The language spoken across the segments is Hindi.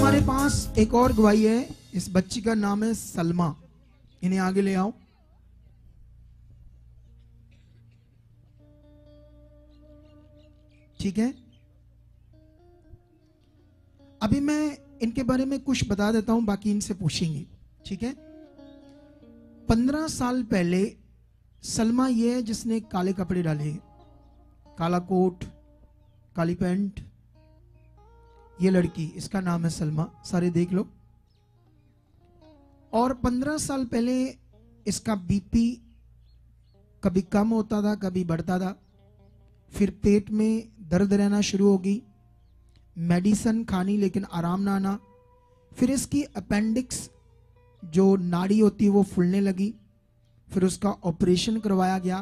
हमारे पास एक और गवाही है। इस बच्ची का नाम है सलमा। इन्हें आगे ले आओ। ठीक है, अभी मैं इनके बारे में कुछ बता देता हूं, बाकी इनसे पूछेंगे। ठीक है, 15 साल पहले सलमा ये है जिसने काले कपड़े डाले, काला कोट, काली पैंट। ये लड़की, इसका नाम है सलमा, सारे देख लो। और 15 साल पहले इसका बीपी कभी कम होता था, कभी बढ़ता था। फिर पेट में दर्द रहना शुरू हो गई, मेडिसिन खानी लेकिन आराम ना आना। फिर इसकी अपेंडिक्स जो नाड़ी होती है वो फूलने लगी। फिर उसका ऑपरेशन करवाया गया,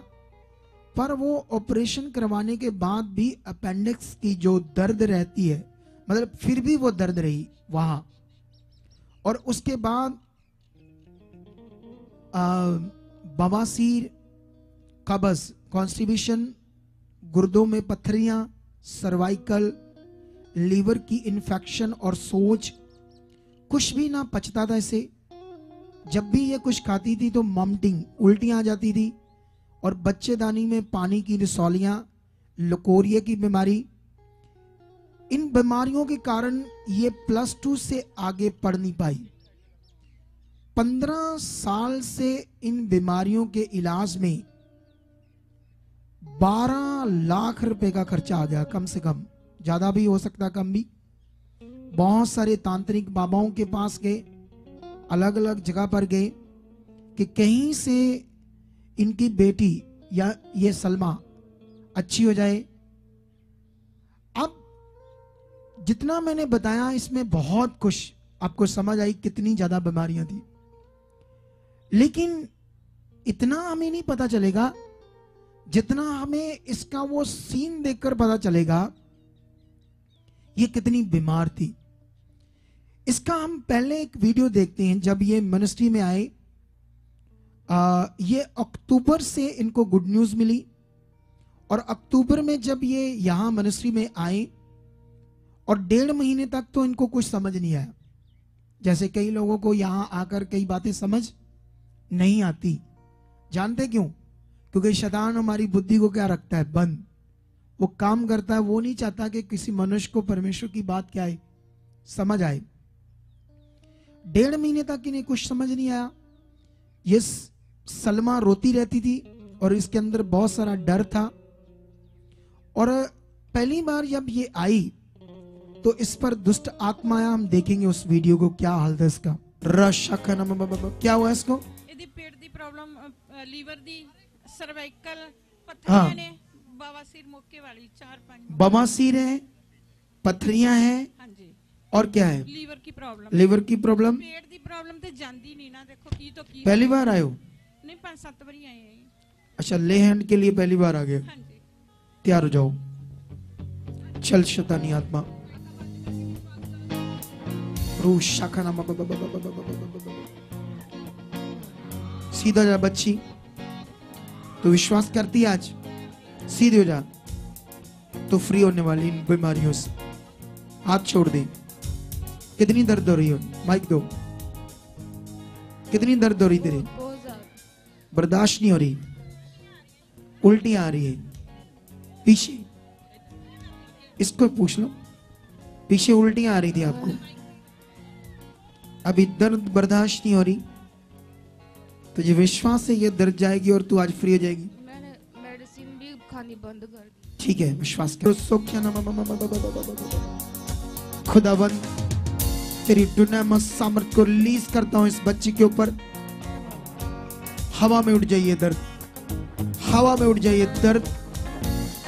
पर वो ऑपरेशन करवाने के बाद भी अपेंडिक्स की जो दर्द रहती है, मतलब फिर भी वो दर्द रही वहां। और उसके बाद बवासीर, कब्ज, कॉन्स्टिपेशन, गुर्दों में पथरियां, सर्वाइकल, लीवर की इन्फेक्शन और सोज। कुछ भी ना पचता था इसे। जब भी ये कुछ खाती थी तो मॉमिटिंग, उल्टियां आ जाती थी। और बच्चेदानी में पानी की रसौलियां, लकोरिया की बीमारी। इन बीमारियों के कारण ये +2 से आगे पढ़ नहीं पाई। 15 साल से इन बीमारियों के इलाज में 12 लाख रुपए का खर्चा आ गया, कम से कम। ज्यादा भी हो सकता, कम भी। बहुत सारे तांत्रिक बाबाओं के पास गए, अलग अलग जगह पर गए कि कहीं से इनकी बेटी या ये सलमा अच्छी हो जाए। अब जितना मैंने बताया इसमें बहुत कुछ आपको समझ आई, कितनी ज्यादा बीमारियां थी। लेकिन इतना हमें नहीं पता चलेगा जितना हमें इसका वो सीन देखकर पता चलेगा ये कितनी बीमार थी। इसका हम पहले एक वीडियो देखते हैं जब ये मिनिस्ट्री में आए। ये अक्टूबर से इनको गुड न्यूज मिली, और अक्टूबर में जब ये यहां मिनिस्ट्री में आए और 1.5 महीने तक तो इनको कुछ समझ नहीं आया। जैसे कई लोगों को यहां आकर कई बातें समझ नहीं आती। जानते क्यों? क्योंकि शैतान हमारी बुद्धि को क्या रखता है? बंद। वो काम करता है, वो नहीं चाहता कि किसी मनुष्य को परमेश्वर की बात क्या है समझ आए। 1.5 महीने तक इन्हें कुछ समझ नहीं आया। ये सलमा रोती रहती थी और इसके अंदर बहुत सारा डर था। और पहली बार जब ये आई तो इस पर दुष्ट आत्मा आया। हम देखेंगे उस वीडियो को, क्या हाल था इसका। क्या हुआ इसको? पेट दी प्रॉब्लम, लीवर दी, सर्वाइकल, पथरियां ने, बवासीर मौके वाली 4-5 बवासीर है, पथरियां हैं। हाँ जी। और क्या है? लीवर की प्रॉब्लम। लीवर की प्रॉब्लम। पेट दी प्रॉब्लम ते जांदी नहीं ना। देखो की तो की। पहली बार आए हो? नहीं, 5-7 बारी आए हैं। अच्छा, ले हैंड के लिए पहली बार आ गए। हाँ जी। तैयार हो जाओ। चल शैतानी आत्मा, रूह शाखना, सीधा जा बच्ची। तो विश्वास करती है आज? सीधे हो जा, तो फ्री होने वाली इन बीमारियों से। हाथ छोड़ दे। कितनी दर्द हो रही हो? माइक दो। कितनी दर्द हो रही तेरे? बर्दाश्त नहीं हो रही, उल्टियां आ रही है पीछे। इसको पूछ लो, पीछे उल्टियां आ रही थी आपको, अभी दर्द बर्दाश्त नहीं हो रही। तो ये विश्वास से ये दर्द जाएगी और तू आज फ्री हो जाएगी। मैंने मेडिसिन भी खानी बंद कर दी। ठीक है, विश्वास कर। खुदावंद तेरी दुनामस सामर्थ को रिलीज करता हूं इस बच्ची के ऊपर। हवा में उड़ जाइए दर्द, हवा में उड़ जाइए दर्द,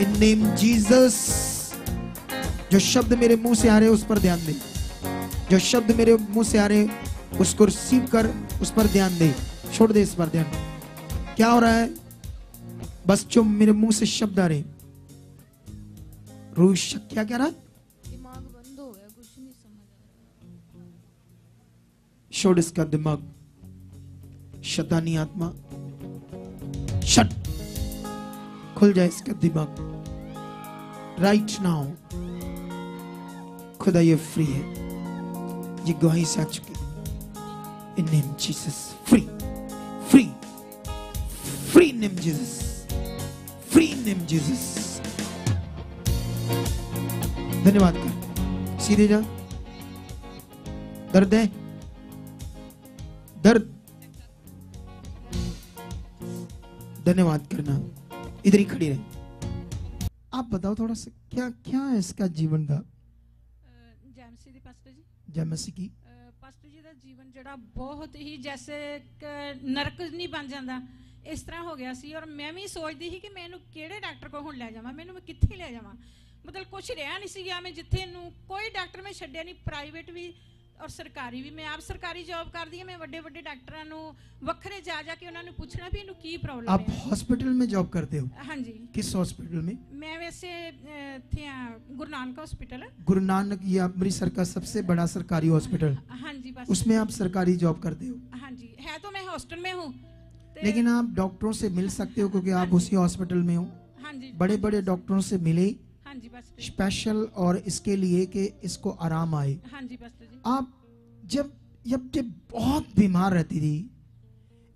इन नेम जीसस। जो शब्द मेरे मुंह से आ रहे उस पर ध्यान दे। जो शब्द मेरे मुंह से आ रहे उसको रिसीव कर, उस पर ध्यान दे। छोड़ दे इस पर ध्यान। क्या हो रहा है? बस जो मेरे मुंह से शब्द आ रहे। रूह क्या कह रहा? दिमाग बंद हो गया, कुछ नहीं समझ आ रहा। छोड़ इसका दिमाग। शैतानी आत्मा शट, खुल जाए इसका दिमाग राइट नाउ। खुदा ये फ्री है। ये गवाही से आ चुकी। In name Jesus, free free free name Jesus, free name Jesus. धन्यवाद कर, सीधे जा। दर्द है, दर्द, धन्यवाद करना। इधर ही खड़ी रहे। आप बताओ थोड़ा सा क्या क्या है इसका जीवन का। जय मसीह दी पास्टर जी। जय मसीह की। ਪਾਸਟਰ ਜੀ ਦਾ ਜੀਵਨ ਜਿਹੜਾ ਬਹੁਤ ਹੀ ਜੈਸੇ ਨਰਕ ਨਹੀਂ ਬਣ ਜਾਂਦਾ ਇਸ ਤਰ੍ਹਾਂ ਹੋ ਗਿਆ ਸੀ। ਔਰ ਮੈਂ ਵੀ ਸੋਚਦੀ ਸੀ ਕਿ ਮੈਂ ਇਹਨੂੰ ਕਿਹੜੇ ਡਾਕਟਰ ਕੋਲ ਹੁਣ ਲੈ ਜਾਵਾਂ, ਮੈਨੂੰ ਮੈਂ ਕਿੱਥੇ ਲੈ ਜਾਵਾਂ। ਮਤਲਬ ਕੁਝ ਰਿਹਾ ਨਹੀਂ ਸੀ ਗਿਆ ਮੈਂ ਜਿੱਥੇ ਇਹਨੂੰ ਕੋਈ ਡਾਕਟਰ ਮੈਂ ਛੱਡਿਆ ਨਹੀਂ, ਪ੍ਰਾਈਵੇਟ ਵੀ ਔਰ ਸਰਕਾਰੀ ਵੀ। ਮੈਂ ਆਪ ਸਰਕਾਰੀ ਜੌਬ ਕਰਦੀ ਹਾਂ। ਮੈਂ ਵੱਡੇ ਵੱਡੇ ਡਾਕਟਰਾਂ ਨੂੰ ਵੱਖਰੇ ਜਾ ਜਾ ਕੇ ਉਹਨਾਂ ਨੂੰ ਪੁੱਛਣਾ ਵੀ ਇਹਨੂੰ ਕੀ ਪ੍ਰੋਬਲਮ आप है। हॉस्पिटल में जॉब करते हो? हाँ जी। किस हॉस्पिटल में? मैं वैसे थे गुरु नानक हॉस्पिटल। गुरु नानक, ये अमृतसर का सबसे बड़ा सरकारी हॉस्पिटल, हाँ जी बस उसमें आप सरकारी जॉब करते हो? हाँ जी। है तो मैं हॉस्टल में हूँ लेकिन आप डॉक्टरों से मिल सकते हो क्योंकि आप उसी हॉस्पिटल में हो। हाँ जी बड़े बड़े डॉक्टरों से मिले हाँ जी बस स्पेशल और इसके लिए कि इसको आराम आए। हाँ जी बस जी। आप जब जब बहुत बीमार रहती थी,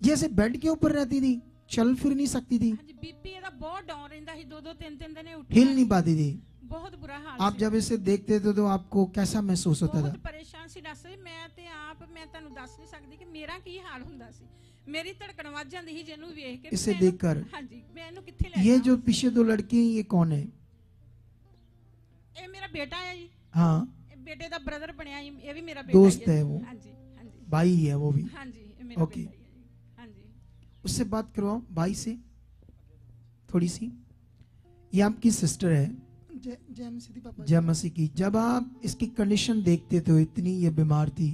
जैसे बेड के ऊपर रहती थी, चल फिर नहीं सकती थी, हाँ जी बीपी ਇਹਦਾ ਬਹੁਤ ਡਾਊਨ ਰਹਿੰਦਾ ਸੀ, 2-2 3-3 ਦਿਨ ਉੱਠ हिल नहीं पाती थी। ਬਹੁਤ ਬੁਰਾ ਹਾਲ आप जब इसे देखते थे तो आपको कैसा महसूस होता था? ਬਹੁਤ ਪਰੇਸ਼ਾਨ ਸੀ ਦੱਸ। ਮੈਂ ਤੇ ਆਪ ਮੈਂ ਤੁਹਾਨੂੰ ਦੱਸ ਨਹੀਂ ਸਕਦੀ ਕਿ ਮੇਰਾ ਕੀ ਹਾਲ ਹੁੰਦਾ ਸੀ। ਮੇਰੀ ਧੜਕਣ ਵੱਜ ਜਾਂਦੀ ਸੀ ਜਿਹਨੂੰ ਵੇਖ ਕੇ। इसे देखकर हाँ जी मैं ਇਹਨੂੰ ਕਿੱਥੇ ਲੈ ये ਜਾਵਾਂ। जो पीछे दो लड़की हैं, ये कौन है? ਇਹ ਮੇਰਾ ਬੇਟਾ ਹੈ ਜੀ। हाँ, ਇਹ ਬੇਟੇ ਦਾ ਬ੍ਰਦਰ ਬਣਿਆ ਜੀ। ਇਹ ਵੀ ਮੇਰਾ ਬੇਟਾ दोस्त है वो, हाँ जी हाँ जी भाई है वो भी। हाँ जी ਇਹ ਮੇਰਾ Okay. ਬੇਟਾ ਹੀ ਹੈ ਜੀ। हाँ जी उससे बात करवाओ भाई से थोड़ी सी। ये आपकी सिस्टर है, जय मसीह दी पापा जी। जय मसीह की। जब आप इसकी कंडीशन देखते थे, इतनी ये बीमार थी,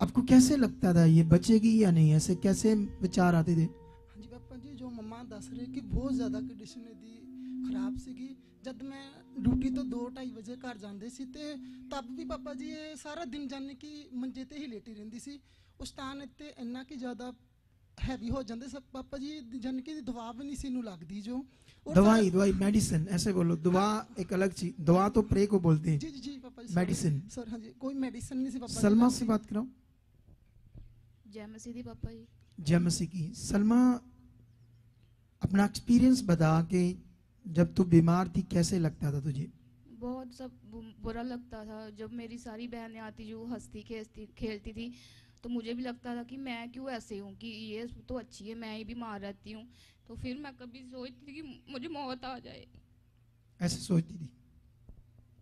आपको कैसे लगता था ये बचेगी या नहीं? ऐसे कैसे विचार आते थे? हाँ जी पापा जी, जो मम्मा दस रहे कि बहुत ज़्यादा कंडीशन दी खराब सीगी। जब मैं ड्यूटी तो 2-2:30 वजे घर जाते सी ते तब भी पापा जी ये सारा दिन जाने कि मंजे ते ही लेटी रहिंदी सी। उस टाइम इत्ते इन्ना कि ज़्यादा हैवी हो जाते सब पापा जी, जाने कि दवा भी नहीं सी नू लगदी जो। और दवाई दवाई मेडिसिन ऐसे बोलो, दवा एक अलग चीज, दवा तो प्रे को बोलते हैं, जी जी जी पापा जी। मेडिसिन। सर हाँ जी, कोई मेडिसिन नहीं सी पापा जी सलमा लगदी। से बात कराओ। जय मसीह दी पापा जी। जय मसीह की। सलमा, अपना एक्सपीरियंस बता कि जब तू बीमार थी कैसे लगता था तुझे? बहुत सब बुरा लगता था। जब मेरी सारी बहनें आती जो हंसती खेलती थी तो मुझे भी लगता था कि मैं क्यों ऐसे हूँ, कि ये तो अच्छी है, मैं ही बीमार रहती हूँ। तो फिर मैं कभी सोचती थी कि मुझे मौत आ जाए। ऐसे सोचती थी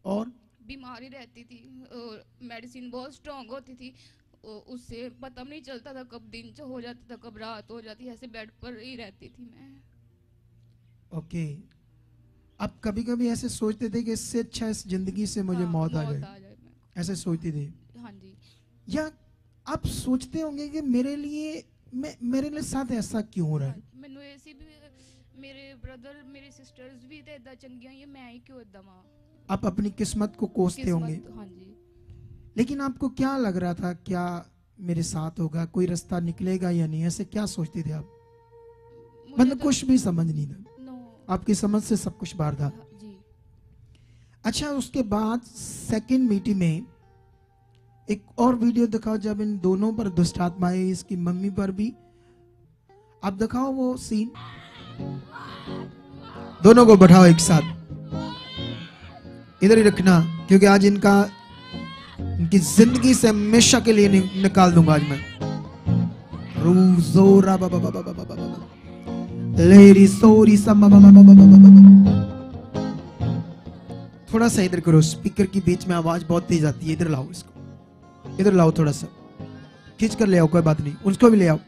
और बीमारी रहती थी और मेडिसिन बहुत स्ट्रांग होती थी, उससे पता नहीं चलता था कब दिन हो जाता था कब रात हो जाती, ऐसे बेड पर ही रहती थी मैं। ओके। आप कभी कभी ऐसे सोचते थे कि इससे अच्छा इस जिंदगी से मुझे हाँ, मौत आ मौत जाए, ऐसे सोचते थे? हाँ जी। या आप सोचते होंगे कि मेरे लिए साथ ऐसा क्यों हो रहा है? ਮੈਨੂੰ ਇਹ ਸੀ ਵੀ ਮੇਰੇ ਬ੍ਰਦਰ मेरी सिस्टर्स भी ਤੇ ਇਦਾਂ ਚੰਗੀਆਂ ਹੀ ਮੈਂ ਹੀ ਕਿਉਂ ਇਦਾਂ ਵਾਂ। आप अपनी किस्मत को कोसते होंगे। हाँ जी। लेकिन आपको क्या लग रहा था, क्या मेरे साथ होगा, कोई रास्ता निकलेगा या नहीं, ऐसे क्या सोचते थे आप? मतलब कुछ भी समझ नहीं था, आपकी समझ से सब कुछ बाहर था। जी। अच्छा, उसके बाद सेकंड मीटिंग में एक और वीडियो दिखाओ जब इन दोनों पर दुष्ट आत्मा है, इसकी मम्मी पर भी। आप दिखाओ वो सीन, दोनों को बैठाओ एक साथ, इधर ही रखना क्योंकि आज इनकी जिंदगी से हमेशा के लिए निकाल दूंगा आज मैं। रूजोरा बाबा बाबा बाबा बाबा लेरी सोरी सम थोड़ा सा इधर करो, स्पीकर की बीच में आवाज बहुत तेज आती है। इधर लाओ इसको, इधर लाओ, थोड़ा सा खींच कर ले आओ, कोई बात नहीं, उसको भी ले आओ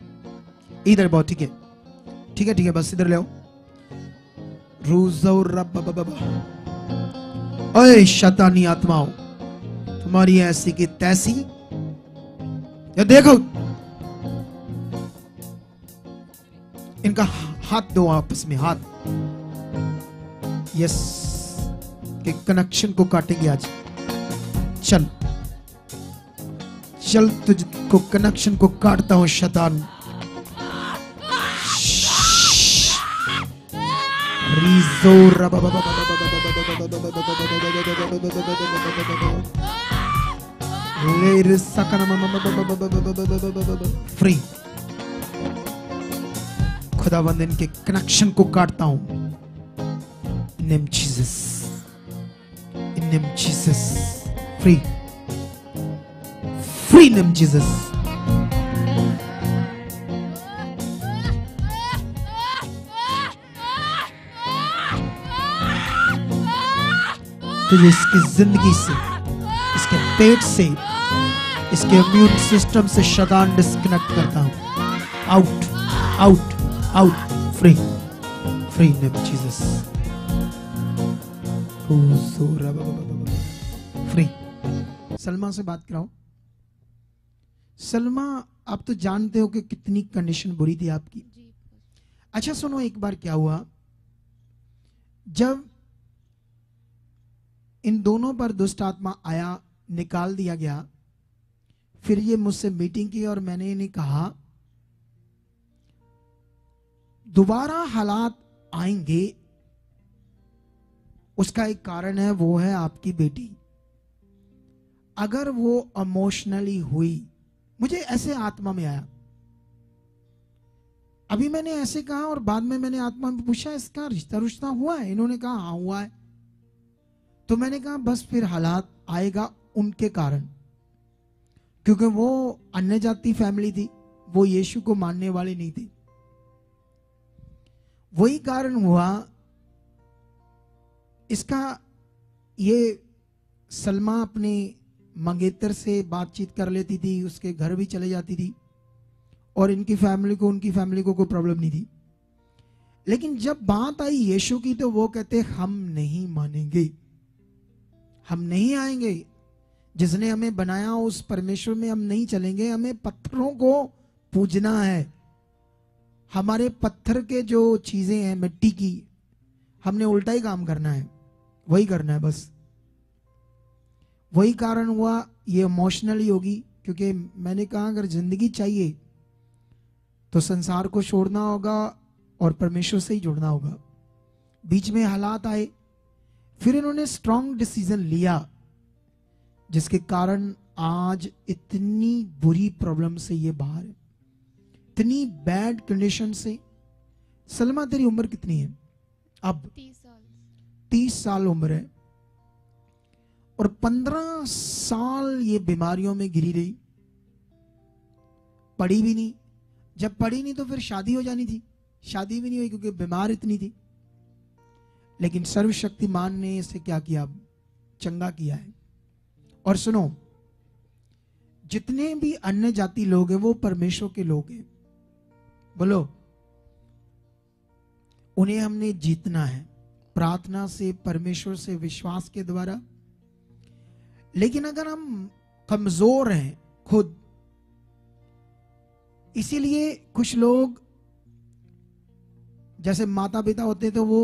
इधर। बहुत ठीक है, ठीक है, ठीक है, बस इधर ले आओ। रूजोरा बाबा बाबा, ओए शैतानी आत्माओं, तुम्हारी ऐसी की तैसी, या देखो इनका हाथ दो आपस में, हाथ। यस, के कनेक्शन को काटेंगे आज। चल चल, तुझको कनेक्शन को काटता हूं शैतान। फ्री। खुदावंद इनके कनेक्शन को काटता हूं। Name Jesus, in name Jesus, free free name Jesus. तुझे इसकी जिंदगी से, इसके पेट से, इसके इम्यून सिस्टम से शैतान डिस्कनेक्ट करता हूं। Out out out, free free name Jesus, free. Salma से बात कराओ। सलमा, आप तो जानते हो कि कितनी कंडीशन बुरी थी आपकी। जी अच्छा सुनो, एक बार क्या हुआ, जब इन दोनों पर दुष्ट आत्मा आया, निकाल दिया गया, फिर ये मुझसे मीटिंग की और मैंने इन्हें कहा दोबारा हालात आएंगे, उसका एक कारण है, वो है आपकी बेटी। अगर वो इमोशनली हुई, मुझे ऐसे आत्मा में आया, अभी मैंने ऐसे कहा और बाद में मैंने आत्मा में पूछा इसका रिश्ता हुआ है? इन्होंने कहा हाँ हुआ है। तो मैंने कहा बस फिर हालात आएगा उनके कारण, क्योंकि वो अन्य जाति फैमिली थी, वो यीशु को मानने वाले नहीं थे। वही कारण हुआ इसका। ये सलमा अपने मंगेतर से बातचीत कर लेती थी, उसके घर भी चले जाती थी और इनकी फैमिली को, उनकी फैमिली को कोई प्रॉब्लम नहीं थी। लेकिन जब बात आई यीशु की तो वो कहते हम नहीं मानेंगे, हम नहीं आएंगे, जिसने हमें बनाया उस परमेश्वर में हम नहीं चलेंगे, हमें पत्थरों को पूजना है, हमारे पत्थर के जो चीजें हैं मिट्टी की, हमने उल्टा ही काम करना है, वही करना है बस। वही कारण हुआ ये इमोशनली होगी, क्योंकि मैंने कहा अगर जिंदगी चाहिए तो संसार को छोड़ना होगा और परमेश्वर से ही जुड़ना होगा। बीच में हालात आए, फिर इन्होंने स्ट्रॉन्ग डिसीजन लिया, जिसके कारण आज इतनी बुरी प्रॉब्लम से ये बाहर है, इतनी बैड कंडीशन से। सलमा तेरी उम्र कितनी है अब? 30 साल। 30 साल उम्र है और 15 साल ये बीमारियों में घिरी रही, पढ़ी भी नहीं। जब पढ़ी नहीं तो फिर शादी हो जानी थी, शादी भी नहीं हुई क्योंकि बीमार इतनी थी। लेकिन सर्वशक्तिमान ने इसे क्या किया? चंगा किया है। और सुनो, जितने भी अन्य जाति लोग हैं वो परमेश्वर के लोग हैं, बोलो, उन्हें हमने जीतना है प्रार्थना से, परमेश्वर से, विश्वास के द्वारा। लेकिन अगर हम कमजोर हैं खुद, इसीलिए कुछ लोग जैसे माता पिता होते तो वो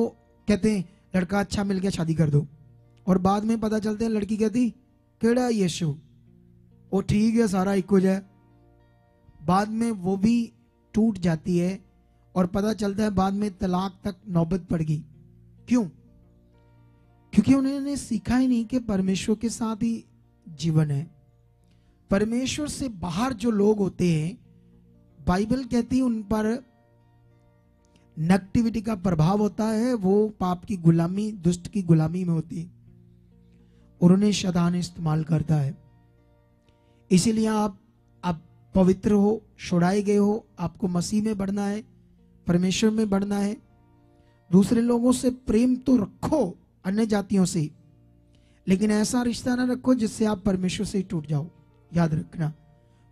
कहते हैं लड़का अच्छा मिल गया शादी कर दो, और बाद में पता चलते हैं लड़की कहती केड़ा यीशु, वो ठीक है सारा इको जाए। बाद में वो भी टूट जाती है और पता चलता है बाद में तलाक तक नौबत पड़ गई। क्यों? क्योंकि उन्होंने सीखा ही नहीं कि परमेश्वर के साथ ही जीवन है। परमेश्वर से बाहर जो लोग होते हैं, बाइबल कहती है उन पर नेगेटिविटी का प्रभाव होता है, वो पाप की गुलामी, दुष्ट की गुलामी में होती है और उन्हें शैतान इस्तेमाल करता है। इसीलिए आप पवित्र हो, छुड़ाए गए हो, आपको मसीह में बढ़ना है, परमेश्वर में बढ़ना है। दूसरे लोगों से प्रेम तो रखो, अन्य जातियों से, लेकिन ऐसा रिश्ता ना रखो जिससे आप परमेश्वर से ही टूट जाओ। याद रखना,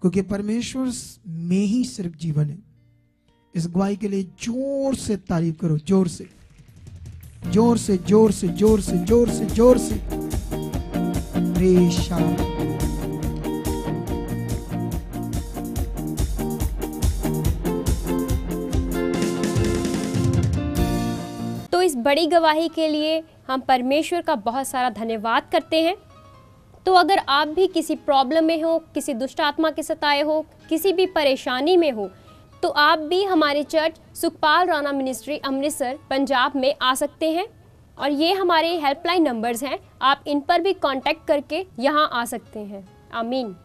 क्योंकि परमेश्वर में ही सिर्फ जीवन है। इस गवाही के लिए जोर से तारीफ करो, जोर से, जोर से, जोर से, जोर से, जोर से, जोर से। तो इस बड़ी गवाही के लिए हम परमेश्वर का बहुत सारा धन्यवाद करते हैं। तो अगर आप भी किसी प्रॉब्लम में हो, किसी दुष्ट आत्मा के सताए हो, किसी भी परेशानी में हो, तो आप भी हमारे चर्च सुखपाल राणा मिनिस्ट्री अमृतसर पंजाब में आ सकते हैं। और ये हमारे हेल्पलाइन नंबर्स हैं, आप इन पर भी कांटेक्ट करके यहाँ आ सकते हैं। आमीन।